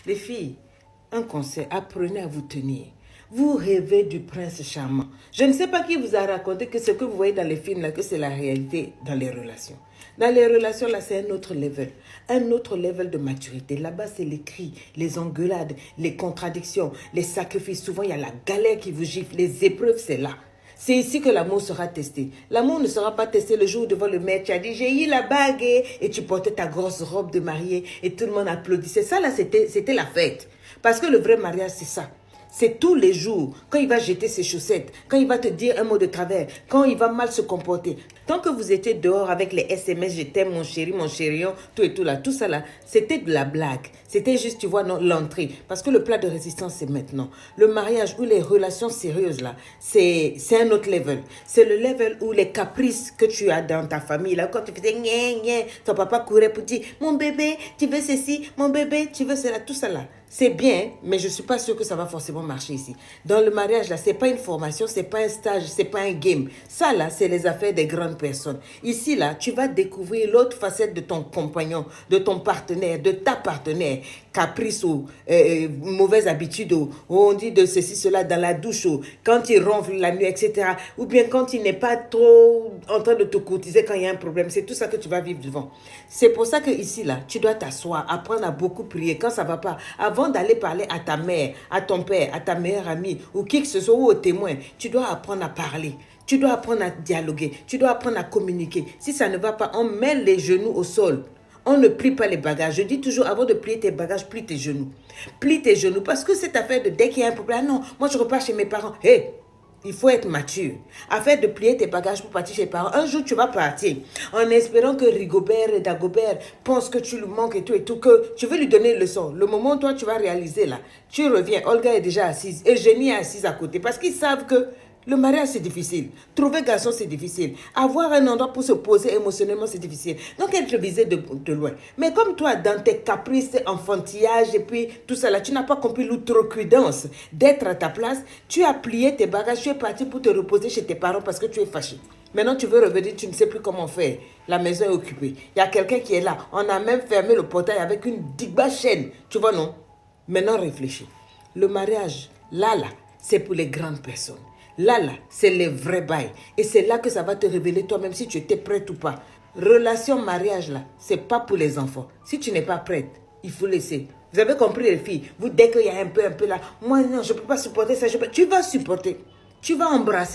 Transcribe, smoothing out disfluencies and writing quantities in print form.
Les filles, un conseil, apprenez à vous tenir. Vous rêvez du prince charmant. Je ne sais pas qui vous a raconté que ce que vous voyez dans les films, là, que c'est la réalité dans les relations. Dans les relations, là, c'est un autre level de maturité. Là-bas, c'est les cris, les engueulades, les contradictions, les sacrifices. Souvent, il y a la galère qui vous gifle. Les épreuves, c'est là. C'est ici que l'amour sera testé. L'amour ne sera pas testé le jour où devant le maître, tu as dit, j'ai eu la bague et tu portais ta grosse robe de mariée et tout le monde applaudissait. Ça, là, c'était la fête. Parce que le vrai mariage, c'est ça. C'est tous les jours, quand il va jeter ses chaussettes, quand il va te dire un mot de travers, quand il va mal se comporter. Tant que vous étiez dehors avec les SMS, je t'aime mon chéri, mon chérion, tout et tout là, tout ça là, c'était de la blague. C'était juste, tu vois, l'entrée. Parce que le plat de résistance, c'est maintenant. Le mariage ou les relations sérieuses là, c'est un autre level. C'est le level où les caprices que tu as dans ta famille là, quand tu faisais gna, ton papa courait pour dire, mon bébé, tu veux ceci, mon bébé, tu veux cela, tout ça là. C'est bien, mais je ne suis pas sûre que ça va forcément marcher ici. Dans le mariage, là, ce n'est pas une formation, ce n'est pas un stage, ce n'est pas un game. Ça, là, c'est les affaires des grandes personnes. Ici, là, tu vas découvrir l'autre facette de ton compagnon, de ton partenaire, de ta partenaire. Caprice ou mauvaise habitude, ou on dit de ceci, cela dans la douche, ou quand il ronfle la nuit, etc. Ou bien quand il n'est pas trop en train de te courtiser quand il y a un problème. C'est tout ça que tu vas vivre devant. C'est pour ça que ici, là, tu dois t'asseoir, apprendre à beaucoup prier. Quand ça ne va pas, avant d'aller parler à ta mère, à ton père, à ta meilleure amie, ou qui que ce soit, ou au témoin, tu dois apprendre à parler. Tu dois apprendre à dialoguer. Tu dois apprendre à communiquer. Si ça ne va pas, on met les genoux au sol. On ne plie pas les bagages. Je dis toujours, avant de plier tes bagages, plie tes genoux. Plie tes genoux. Parce que cette affaire de dès qu'il y a un problème, non, moi je repars chez mes parents. Hé, il faut être mature. Affaire de plier tes bagages pour partir chez les parents. Un jour, tu vas partir en espérant que Rigobert et Dagobert pensent que tu lui manques et tout, que tu veux lui donner une leçon. Le moment où toi, tu vas réaliser là, tu reviens. Olga est déjà assise. Eugénie est assise à côté. Parce qu'ils savent que le mariage, c'est difficile. Trouver garçon, c'est difficile. Avoir un endroit pour se poser émotionnellement, c'est difficile. Donc, être visé de loin. Mais comme toi, dans tes caprices, enfantillages et puis tout ça là, tu n'as pas compris l'outrecuidance d'être à ta place. Tu as plié tes bagages, tu es parti pour te reposer chez tes parents parce que tu es fâché. Maintenant, tu veux revenir, tu ne sais plus comment faire. La maison est occupée. Il y a quelqu'un qui est là. On a même fermé le portail avec une digba chaîne. Tu vois, non? Maintenant, réfléchis. Le mariage, là, c'est pour les grandes personnes. Là, c'est les vrais bails. Et c'est là que ça va te révéler toi-même si tu étais prête ou pas. Relation mariage, là, c'est pas pour les enfants. Si tu n'es pas prête, il faut laisser. Vous avez compris les filles? Vous, dès qu'il y a un peu là, moi non, je ne peux pas supporter ça. Tu vas supporter. Tu vas embrasser.